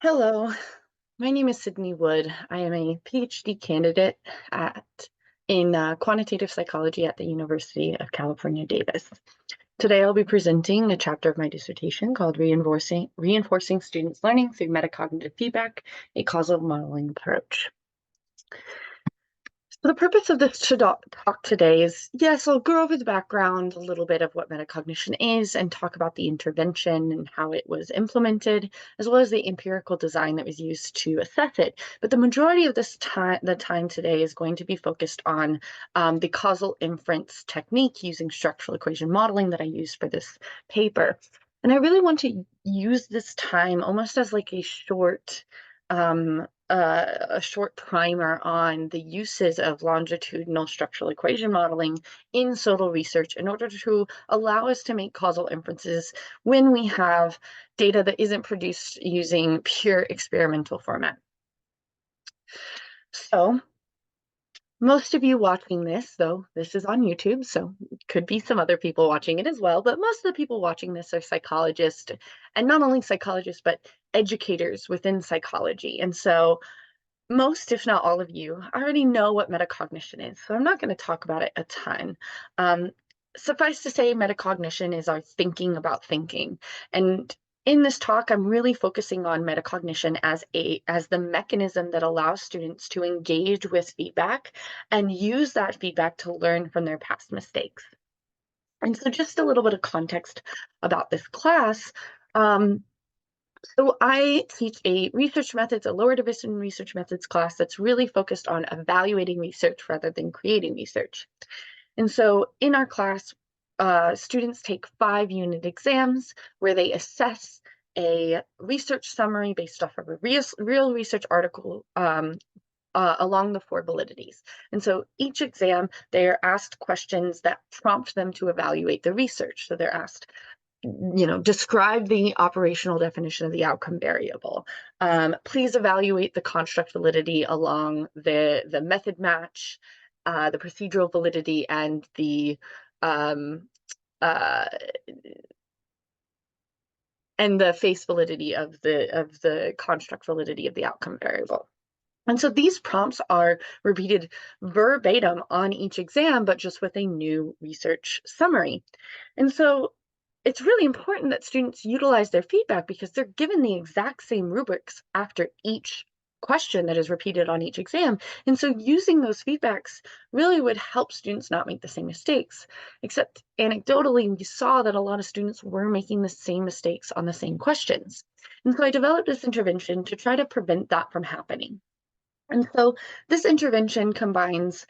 Hello, my name is Sydney Wood. I am a PhD candidate at in quantitative psychology at the University of California, Davis. Today I'll be presenting a chapter of my dissertation called Reinforcing Students' Learning Through Metacognitive Feedback, a Causal Modeling Approach. So the purpose of this talk today is, yes, I'll go over the background, a little bit of what metacognition is, and talk about the intervention and how it was implemented, as well as the empirical design that was used to assess it. But the majority of the time today is going to be focused on the causal inference technique using structural equation modeling that I used for this paper. And I really want to use this time almost as like a short primer on the uses of longitudinal structural equation modeling in SoTL research in order to allow us to make causal inferences when we have data that isn't produced using pure experimental format. So most of you watching this, though this is on YouTube, so could be some other people watching it as well, but most of the people watching this are psychologists, and not only psychologists, but educators within psychology. And so most, if not all of you, already know what metacognition is, so I'm not going to talk about it a ton. Suffice to say, metacognition is our thinking about thinking. And in this talk, I'm really focusing on metacognition as the mechanism that allows students to engage with feedback and use that feedback to learn from their past mistakes. And so just a little bit of context about this class. So I teach a lower division research methods class that's really focused on evaluating research rather than creating research. And so in our class, students take 5-unit exams where they assess a research summary based off of a real research article along the 4 validities. And so each exam, they are asked questions that prompt them to evaluate the research. So they're asked, describe the operational definition of the outcome variable. Please evaluate the construct validity along the method match, the procedural validity, and the face validity of the construct validity of the outcome variable. And so these prompts are repeated verbatim on each exam, but just with a new research summary. And so it's really important that students utilize their feedback because they're given the exact same rubrics after each question that is repeated on each exam. And so using those feedbacks really would help students not make the same mistakes. Except anecdotally, we saw that a lot of students were making the same mistakes on the same questions. And so I developed this intervention to try to prevent that from happening. And so this intervention combines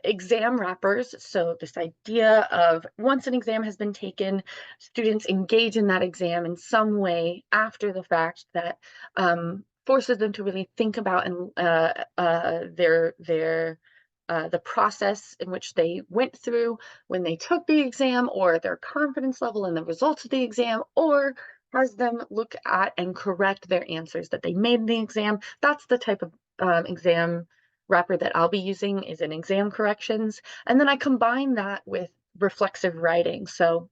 exam wrappers. So this idea of once an exam has been taken, students engage in that exam in some way after the fact that forces them to really think about the process in which they went through when they took the exam, or their confidence level in the results of the exam, or has them look at and correct their answers that they made in the exam. That's the type of exam wrapper that I'll be using, is in exam corrections. And then I combine that with reflexive writing. So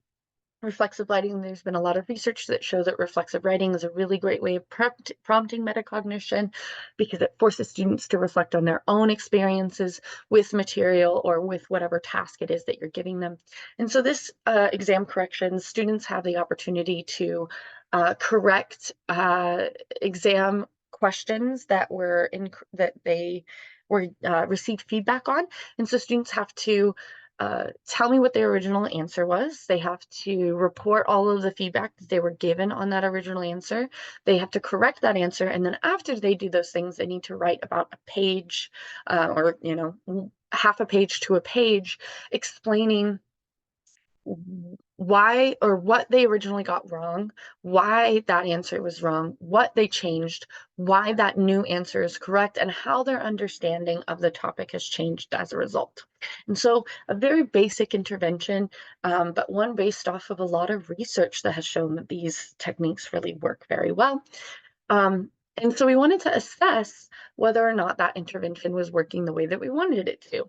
reflexive writing, there's been a lot of research that shows that reflexive writing is a really great way of prompting metacognition because it forces students to reflect on their own experiences with material or with whatever task it is that you're giving them. And so this exam corrections, students have the opportunity to correct exam questions that they received feedback on. And so students have to tell me what their original answer was. They have to report all of the feedback that they were given on that original answer. They have to correct that answer. And then after they do those things, they need to write about a page or half a page to a page explaining why or what they originally got wrong, why that answer was wrong, what they changed, why that new answer is correct, and how their understanding of the topic has changed as a result. And so a very basic intervention, but one based off of a lot of research that has shown that these techniques really work very well. And so we wanted to assess whether or not that intervention was working the way that we wanted it to.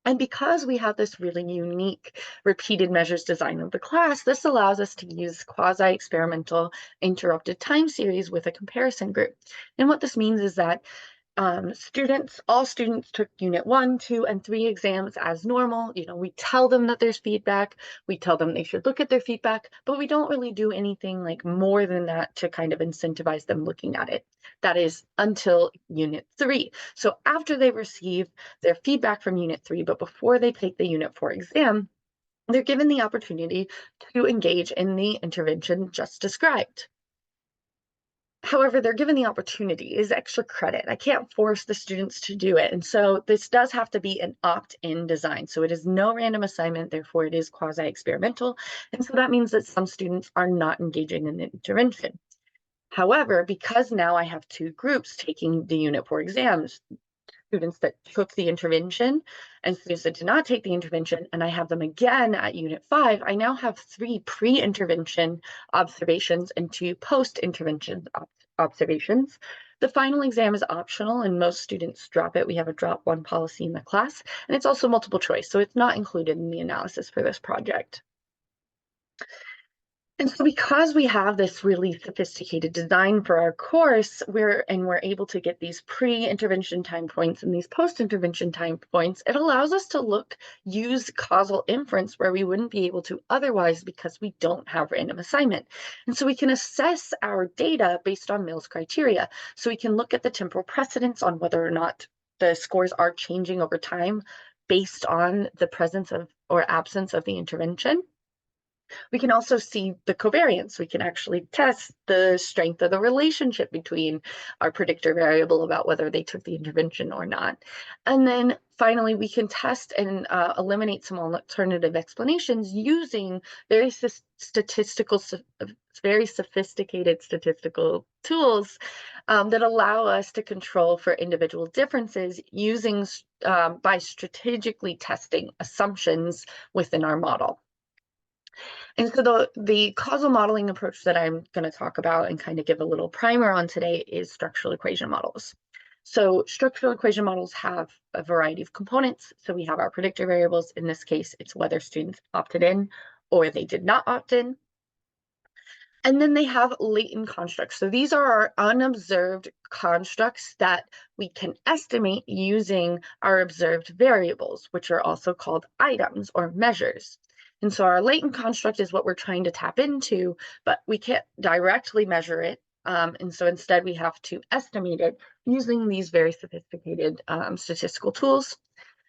And because we have this really unique repeated measures design of the class, this allows us to use quasi-experimental interrupted time series with a comparison group. And what this means is that all students took unit 1, 2, and 3 exams as normal. We tell them that there's feedback, we tell them they should look at their feedback, but we don't really do anything like more than that to kind of incentivize them looking at it. That is until unit 3. So after they receive their feedback from unit 3, but before they take the unit 4 exam, they're given the opportunity to engage in the intervention just described. However, they're given the opportunity, is extra credit. I can't force the students to do it. And so this does have to be an opt-in design. So it is no random assignment, therefore it is quasi-experimental. And so that means that some students are not engaging in the intervention. However, because now I have 2 groups taking the unit 4 exams, students that took the intervention and students that did not take the intervention, and I have them again at unit 5, I now have 3 pre-intervention observations and 2 post-intervention observations. The final exam is optional and most students drop it. We have a drop 1 policy in the class, and it's also multiple choice, so it's not included in the analysis for this project. And so because we have this really sophisticated design for our course, we're able to get these pre-intervention time points and these post-intervention time points, it allows us to use causal inference where we wouldn't be able to otherwise because we don't have random assignment. And so we can assess our data based on Mills criteria. So we can look at the temporal precedence on whether or not the scores are changing over time based on the presence of or absence of the intervention. We can also see the covariance. We can actually test the strength of the relationship between our predictor variable about whether they took the intervention or not. And then finally, we can test and eliminate some alternative explanations using very sophisticated statistical tools that allow us to control for individual differences using by strategically testing assumptions within our model. And so the causal modeling approach that I'm going to talk about and kind of give a little primer on today is structural equation models. So structural equation models have a variety of components. So we have our predictor variables. In this case, it's whether students opted in or they did not opt in. And then they have latent constructs. So these are our unobserved constructs that we can estimate using our observed variables, which are also called items or measures. And so our latent construct is what we're trying to tap into, but we can't directly measure it. And so instead we have to estimate it using these very sophisticated statistical tools.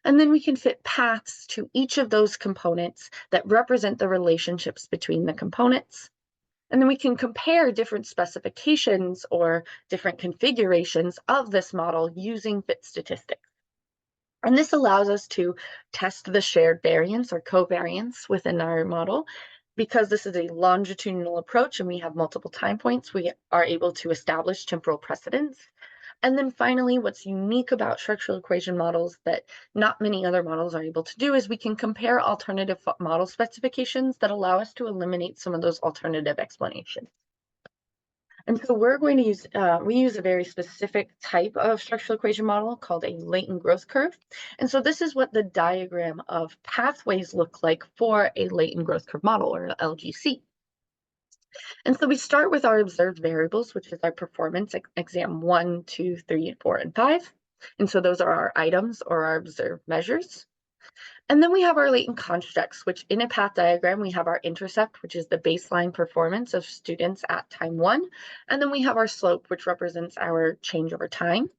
And then we can fit paths to each of those components that represent the relationships between the components. And then we can compare different specifications or different configurations of this model using fit statistics. And this allows us to test the shared variance or covariance within our model. Because this is a longitudinal approach and we have multiple time points, we are able to establish temporal precedence. And then finally, what's unique about structural equation models that not many other models are able to do is we can compare alternative model specifications that allow us to eliminate some of those alternative explanations. And so we're going to use, we use a very specific type of structural equation model called a latent growth curve. And so this is what the diagram of pathways look like for a latent growth curve model, or LGC. And so we start with our observed variables, which is our performance, exam 1, 2, 3, 4, and 5. And so those are our items or our observed measures. And then we have our latent constructs, which in a path diagram, we have our intercept, which is the baseline performance of students at time 1. And then we have our slope, which represents our change over time.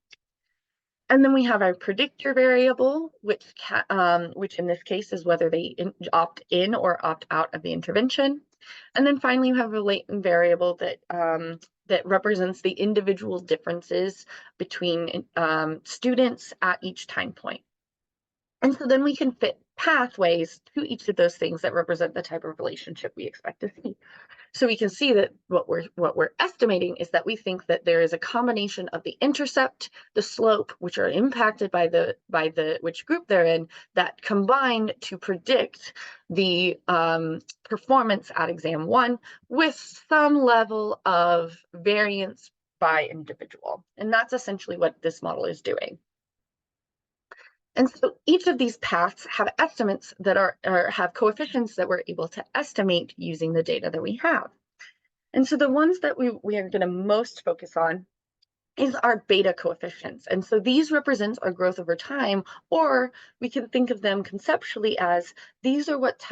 And then we have our predictor variable, which in this case is whether they opt in or opt out of the intervention. And then finally, we have a latent variable that represents the individual differences between students at each time point. And so then we can fit pathways to each of those things that represent the type of relationship we expect to see. So we can see that what we're estimating is that we think that there is a combination of the intercept, the slope, which are impacted by which group they're in, that combine to predict the performance at exam 1 with some level of variance by individual. And that's essentially what this model is doing. And so each of these paths have estimates that are, or have coefficients that we're able to estimate using the data that we have. And so the ones that we are going to most focus on is our beta coefficients. And so these represent our growth over time, or we can think of them conceptually as these are what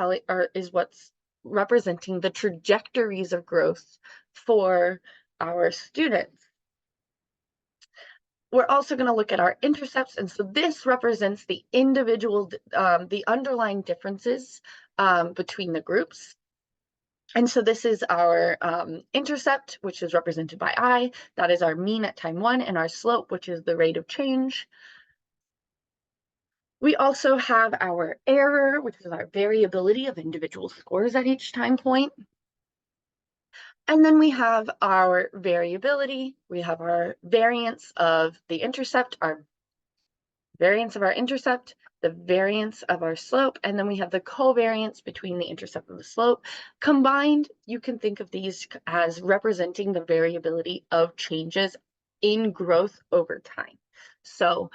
is what's representing the trajectories of growth for our students. We're also going to look at our intercepts, and so this represents the individual, the underlying differences between the groups. And so this is our intercept, which is represented by I. That is our mean at time 1, and our slope, which is the rate of change. We also have our error, which is our variability of individual scores at each time point. And then we have our variability. We have our variance of the intercept, our variance of our intercept, the variance of our slope, and then we have the covariance between the intercept and the slope. Combined, you can think of these as representing the variability of changes in growth over time. So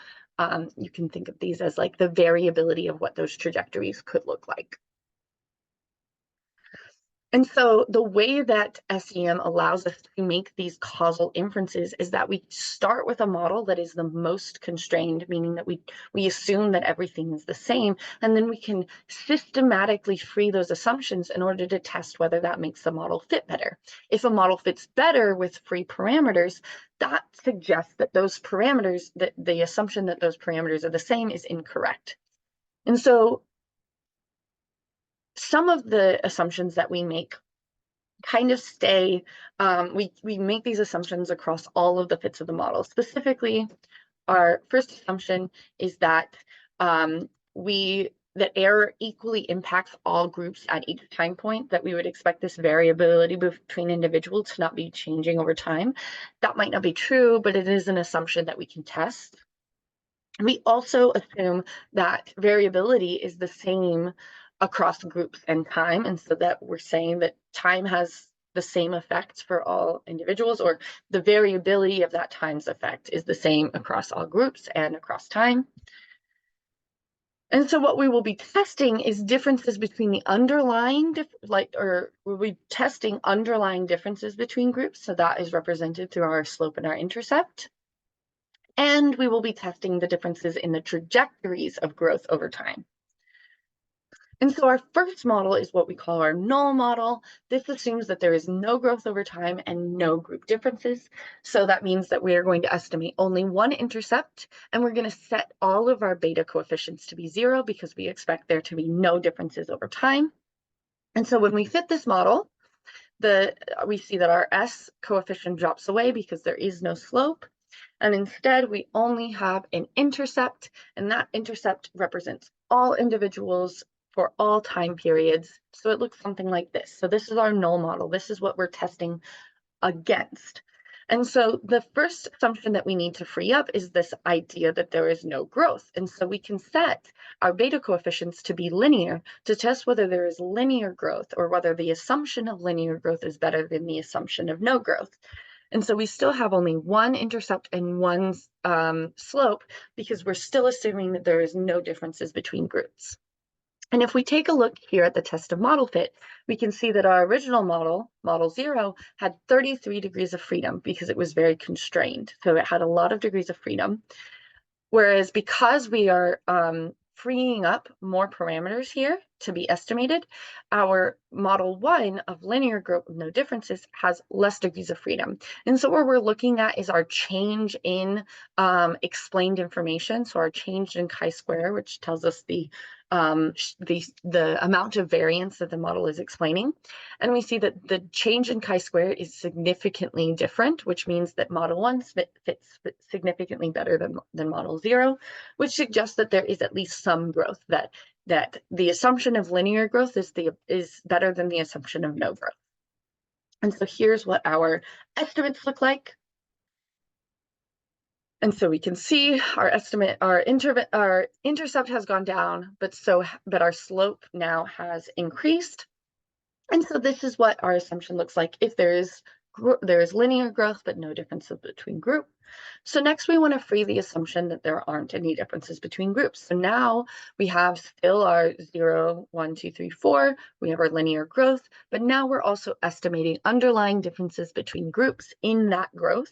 you can think of these as like the variability of what those trajectories could look like. And so the way that SEM allows us to make these causal inferences is that we start with a model that is the most constrained, meaning that we assume that everything is the same, and then we can systematically free those assumptions in order to test whether that makes the model fit better. If a model fits better with free parameters, that suggests that those parameters, that the assumption that those parameters are the same is incorrect. And so some of the assumptions that we make kind of stay, we make these assumptions across all of the fits of the model. Specifically, our first assumption is that that error equally impacts all groups at each time point, that we would expect this variability between individuals to not be changing over time. That might not be true, but it is an assumption that we can test. We also assume that variability is the same across groups and time, and so that we're saying that time has the same effects for all individuals, or the variability of that time's effect is the same across all groups and across time. And so what we will be testing is differences between the underlying, we'll be testing underlying differences between groups, so that is represented through our slope and our intercept. And we will be testing the differences in the trajectories of growth over time. And so our first model is what we call our null model. This assumes that there is no growth over time and no group differences. So that means that we are going to estimate only one intercept, and we're going to set all of our beta coefficients to be 0 because we expect there to be no differences over time. And so when we fit this model, we see that our S coefficient drops away because there is no slope. And instead, we only have an intercept, and that intercept represents all individuals for all time periods. So it looks something like this. So this is our null model. This is what we're testing against. And so the first assumption that we need to free up is this idea that there is no growth. And so we can set our beta coefficients to be linear to test whether there is linear growth, or whether the assumption of linear growth is better than the assumption of no growth. And so we still have only one intercept and one slope because we're still assuming that there is no differences between groups. And if we take a look here at the test of model fit, we can see that our original model, model 0, had 33 degrees of freedom because it was very constrained. So it had a lot of degrees of freedom. Whereas because we are freeing up more parameters here to be estimated, our model 1 of linear growth with no differences has less degrees of freedom. And so what we're looking at is our change in explained information. So our change in chi-square, which tells us the amount of variance that the model is explaining. And we see that the change in chi-square is significantly different, which means that model 1 fits significantly better than model 0, which suggests that there is at least some growth, that the assumption of linear growth is better than the assumption of no growth. And so here's what our estimates look like. And so we can see our estimate, our intercept has gone down, but our slope now has increased. And so this is what our assumption looks like if there is there's linear growth, but no differences between groups. So next we want to free the assumption that there aren't any differences between groups. So now we have still our 0, 1, 2, 3, 4. We have our linear growth, but now we're also estimating underlying differences between groups in that growth.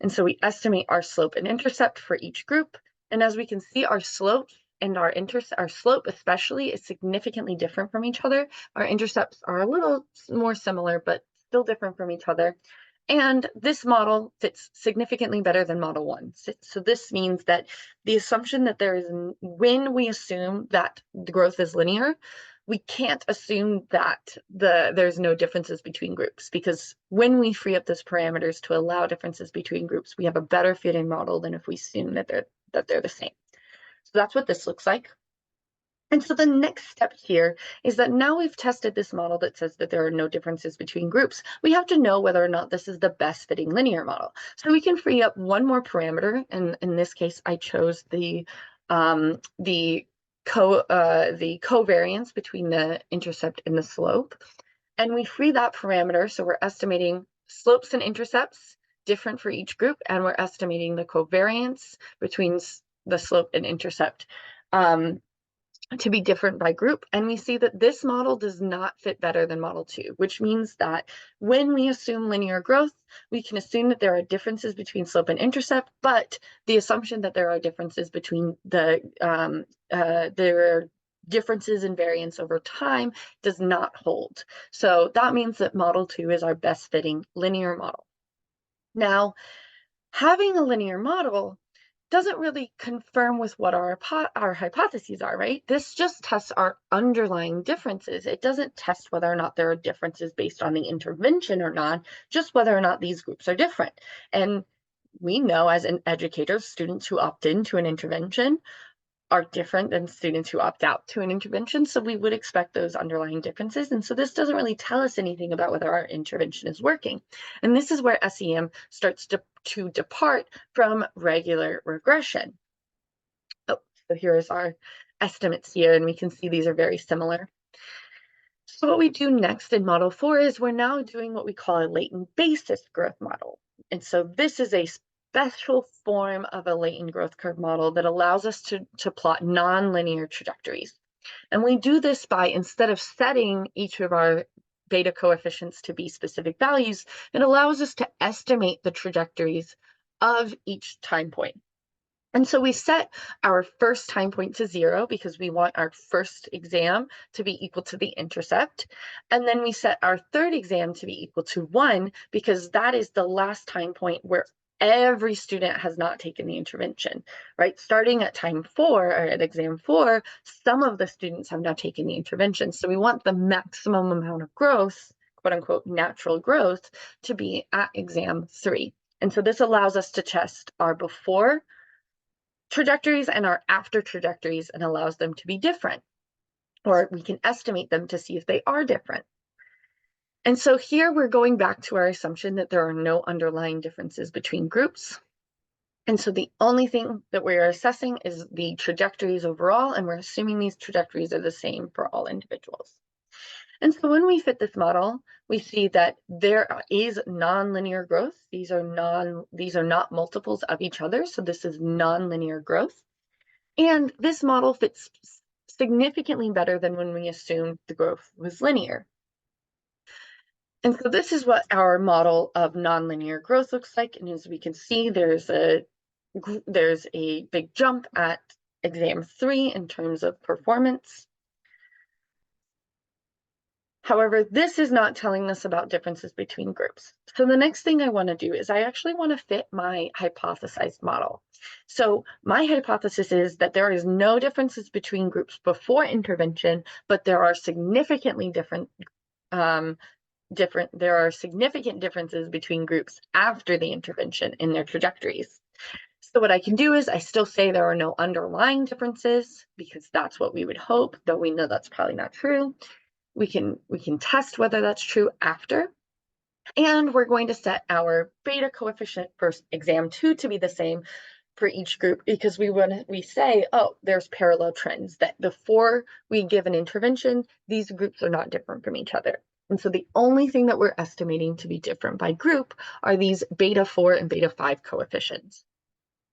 And so we estimate our slope and intercept for each group. And as we can see, our slope and our slope especially is significantly different from each other. Our intercepts are a little more similar, but still different from each other. And this model fits significantly better than model 1. So this means that the assumption that when we assume that the growth is linear, we can't assume that there's no differences between groups, because when we free up those parameters to allow differences between groups, we have a better fitting model than if we assume that they're the same. So that's what this looks like. And so the next step here is that now we've tested this model that says that there are no differences between groups. We have to know whether or not this is the best fitting linear model. So we can free up one more parameter, and in this case, I chose the covariance between the intercept and the slope. And we free that parameter, so we're estimating slopes and intercepts different for each group, and we're estimating the covariance between the slope and intercept to be different by group. And we see that this model does not fit better than model 2, which means that when we assume linear growth, we can assume that there are differences between slope and intercept, but the assumption that there are differences between there are differences in variance over time does not hold. So that means that model 2 is our best fitting linear model. Now, having a linear model doesn't really confirm with what our hypotheses are, right? This just tests our underlying differences. It doesn't test whether or not there are differences based on the intervention or not, just whether or not these groups are different. And we know as an educator, students who opt into an intervention are different than students who opt out to an intervention. So we would expect those underlying differences. And so this doesn't really tell us anything about whether our intervention is working. And this is where SEM starts to depart from regular regression. Oh, so here's our estimates here, and we can see these are very similar. So what we do next in model 4 is we're now doing what we call a latent basis growth model. And so this is a special form of a latent growth curve model that allows us to plot nonlinear trajectories. And we do this by, instead of setting each of our beta coefficients to be specific values, it allows us to estimate the trajectories of each time point. And so we set our first time point to 0 because we want our first exam to be equal to the intercept. And then we set our third exam to be equal to 1 because that is the last time point where every student has not taken the intervention, right? Starting at time 4 or at exam 4, some of the students have now taken the intervention. So we want the maximum amount of growth, quote unquote, natural growth, to be at exam 3. And so this allows us to test our before trajectories and our after trajectories and allows them to be different, or we can estimate them to see if they are different. And so here we're going back to our assumption that there are no underlying differences between groups. And so the only thing that we're assessing is the trajectories overall, and we're assuming these trajectories are the same for all individuals. And so when we fit this model, we see that there is nonlinear growth. These are not multiples of each other. So this is nonlinear growth. And this model fits significantly better than when we assumed the growth was linear. And so this is what our model of nonlinear growth looks like. And as we can see, there's a big jump at exam 3 in terms of performance. However, this is not telling us about differences between groups. So the next thing I want to do is I actually want to fit my hypothesized model. So my hypothesis is that there is no differences between groups before intervention, but there are significant differences between groups after the intervention in their trajectories. So what I can do is I still say there are no underlying differences because that's what we would hope, though we know that's probably not true. We can test whether that's true after. And we're going to set our beta coefficient for exam 2 to be the same for each group because we say, oh, there's parallel trends that before we give an intervention, these groups are not different from each other. And so the only thing that we're estimating to be different by group are these beta 4 and beta 5 coefficients.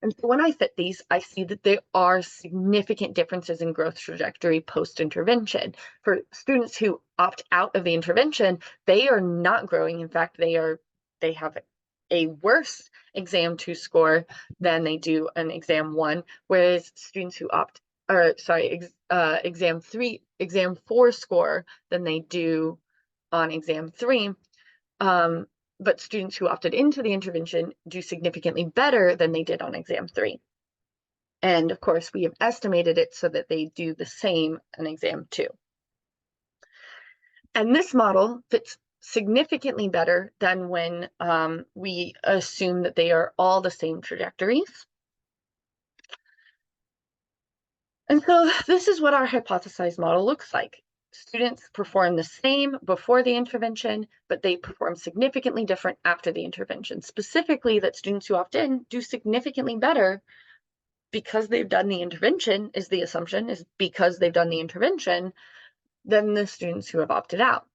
And so when I fit these, I see that there are significant differences in growth trajectory post-intervention. For students who opt out of the intervention, they are not growing. In fact, they have a worse exam 2 score than they do an exam 1, whereas students who exam 4 score than they do on exam 3. But students who opted into the intervention do significantly better than they did on exam 3. And of course, we have estimated it so that they do the same on exam 2. And this model fits significantly better than when we assume that they are all the same trajectories. And so this is what our hypothesized model looks like. Students perform the same before the intervention, but they perform significantly different after the intervention. Specifically, that students who opt in do significantly better because they've done the intervention, is the assumption, is because they've done the intervention, than the students who have opted out.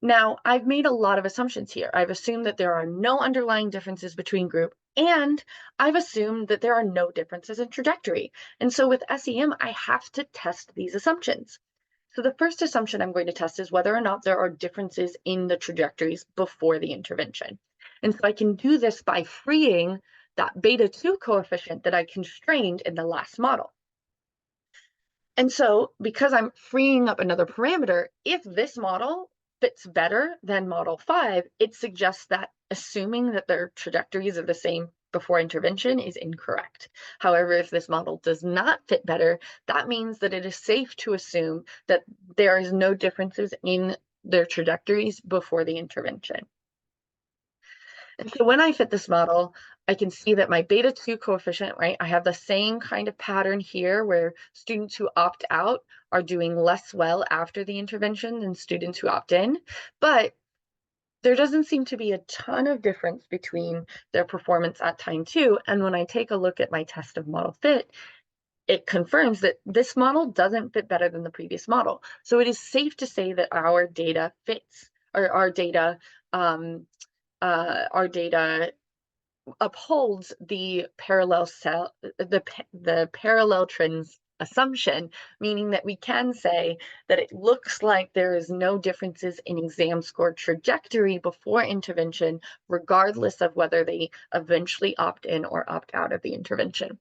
Now, I've made a lot of assumptions here. I've assumed that there are no underlying differences between group, and I've assumed that there are no differences in trajectory. And so with SEM, I have to test these assumptions. So the first assumption I'm going to test is whether or not there are differences in the trajectories before the intervention. And so I can do this by freeing that beta 2 coefficient that I constrained in the last model. And so because I'm freeing up another parameter, if this model fits better than model 5, it suggests that assuming that their trajectories are the same before intervention is incorrect. However, if this model does not fit better, that means that it is safe to assume that there is no differences in their trajectories before the intervention. And so when I fit this model, I can see that my beta 2 coefficient, right, I have the same kind of pattern here where students who opt out are doing less well after the intervention than students who opt in. But there doesn't seem to be a ton of difference between their performance at time 2. And when I take a look at my test of model fit, it confirms that this model doesn't fit better than the previous model. So it is safe to say that our data fits, or our data upholds the parallel trends assumption, meaning that we can say that it looks like there is no differences in exam score trajectory before intervention, regardless of whether they eventually opt in or opt out of the intervention.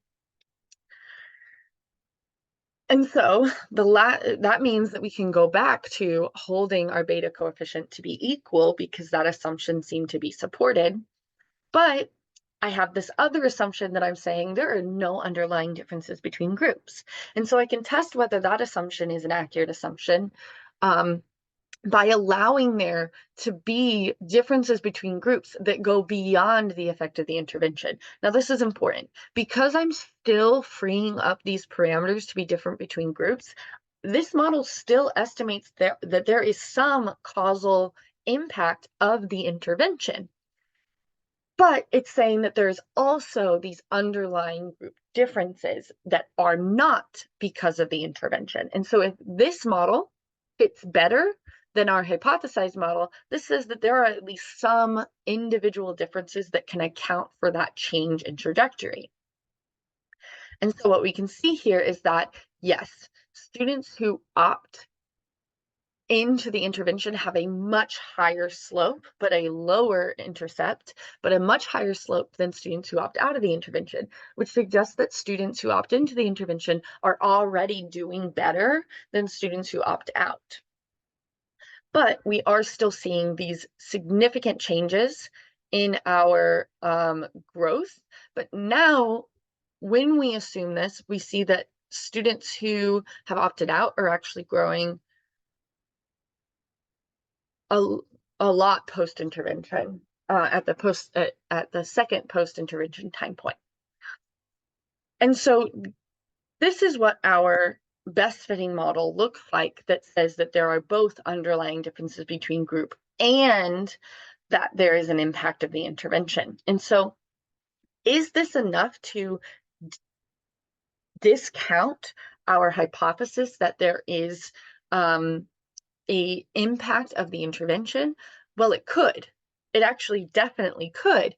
And so that means that we can go back to holding our beta coefficient to be equal because that assumption seemed to be supported. But I have this other assumption that I'm saying there are no underlying differences between groups. And so I can test whether that assumption is an accurate assumption by allowing there to be differences between groups that go beyond the effect of the intervention. Now, this is important because I'm still freeing up these parameters to be different between groups. This model still estimates that there is some causal impact of the intervention. But it's saying that there's also these underlying group differences that are not because of the intervention. And so if this model fits better than our hypothesized model, this says that there are at least some individual differences that can account for that change in trajectory. And so what we can see here is that, yes, students who opt into the intervention have a much higher slope, but a lower intercept, but a much higher slope than students who opt out of the intervention, which suggests that students who opt into the intervention are already doing better than students who opt out. But we are still seeing these significant changes in our growth. But now, when we assume this, we see that students who have opted out are actually growing a lot post-intervention at the second post-intervention time point. And so this is what our best fitting model looks like that says that there are both underlying differences between group and that there is an impact of the intervention. And so is this enough to discount our hypothesis that there is a impact of the intervention? Well, it could. It actually definitely could.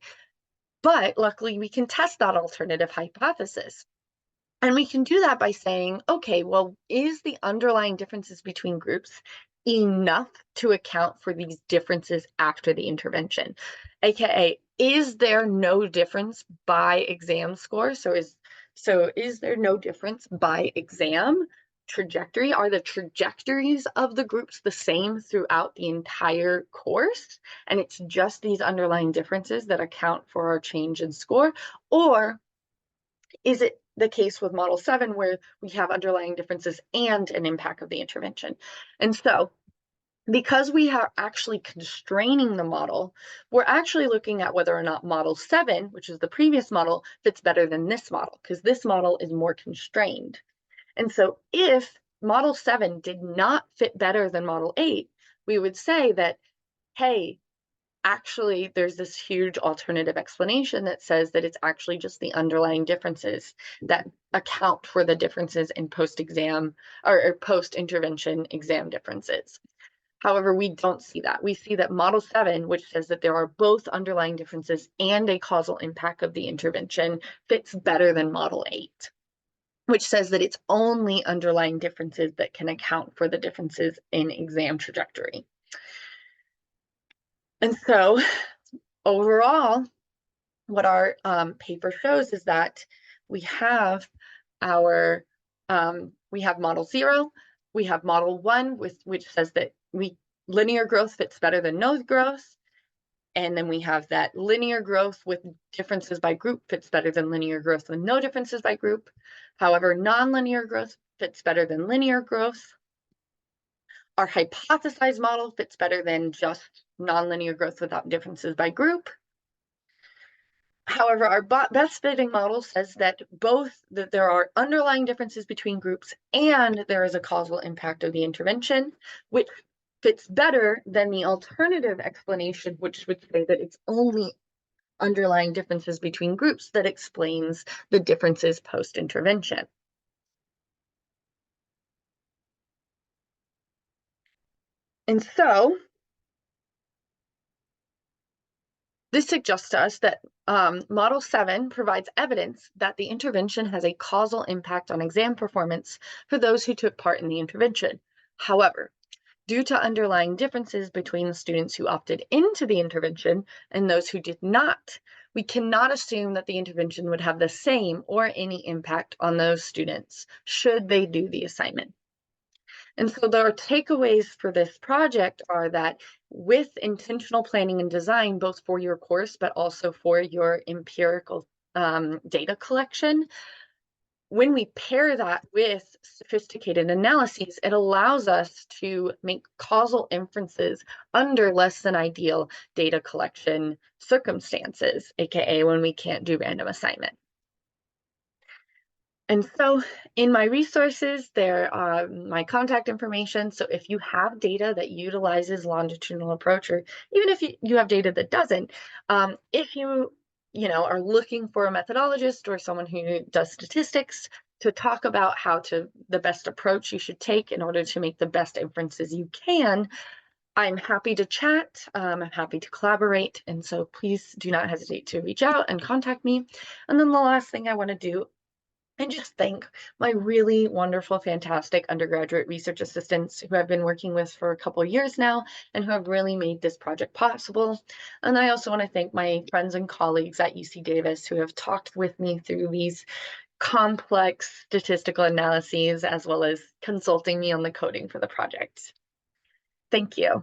But luckily, we can test that alternative hypothesis. And we can do that by saying, okay, well, is the underlying differences between groups enough to account for these differences after the intervention? AKA, is there no difference by exam score? So is there no difference by exam trajectory? Are the trajectories of the groups the same throughout the entire course? And it's just these underlying differences that account for our change in score? Or is it the case with model 7 where we have underlying differences and an impact of the intervention? And so because we are actually constraining the model, we're actually looking at whether or not model 7, which is the previous model, fits better than this model, because this model is more constrained. And so if model 7 did not fit better than model 8, we would say that, hey, actually, there's this huge alternative explanation that says that it's actually just the underlying differences that account for the differences in post-exam or post-intervention exam differences. However, we don't see that. We see that model 7, which says that there are both underlying differences and a causal impact of the intervention, fits better than model 8, which says that it's only underlying differences that can account for the differences in exam trajectory. And so overall, what our paper shows is that we have our we have model 0, we have model 1, which says that linear growth fits better than no growth, and then we have that linear growth with differences by group fits better than linear growth with no differences by group. However, nonlinear growth fits better than linear growth. Our hypothesized model fits better than just nonlinear growth without differences by group. However, our best fitting model says that that there are underlying differences between groups and there is a causal impact of the intervention, which fits better than the alternative explanation, which would say that it's only underlying differences between groups that explains the differences post-intervention. And so this suggests to us that model 7 provides evidence that the intervention has a causal impact on exam performance for those who took part in the intervention. However, due to underlying differences between the students who opted into the intervention and those who did not, we cannot assume that the intervention would have the same or any impact on those students should they do the assignment. And so our takeaways for this project are that with intentional planning and design, both for your course, but also for your empirical data collection, when we pair that with sophisticated analyses, it allows us to make causal inferences under less than ideal data collection circumstances, aka when we can't do random assignment. And so in my resources, there are my contact information. So if you have data that utilizes longitudinal approach, or even if you have data that doesn't, if you are looking for a methodologist or someone who does statistics to talk about the best approach you should take in order to make the best inferences you can, I'm happy to chat. I'm happy to collaborate. And so please do not hesitate to reach out and contact me. And then the last thing I want to do and just thank my really wonderful, fantastic undergraduate research assistants who I've been working with for a couple of years now and who have really made this project possible. And I also want to thank my friends and colleagues at UC Davis who have talked with me through these complex statistical analyses, as well as consulting me on the coding for the project. Thank you.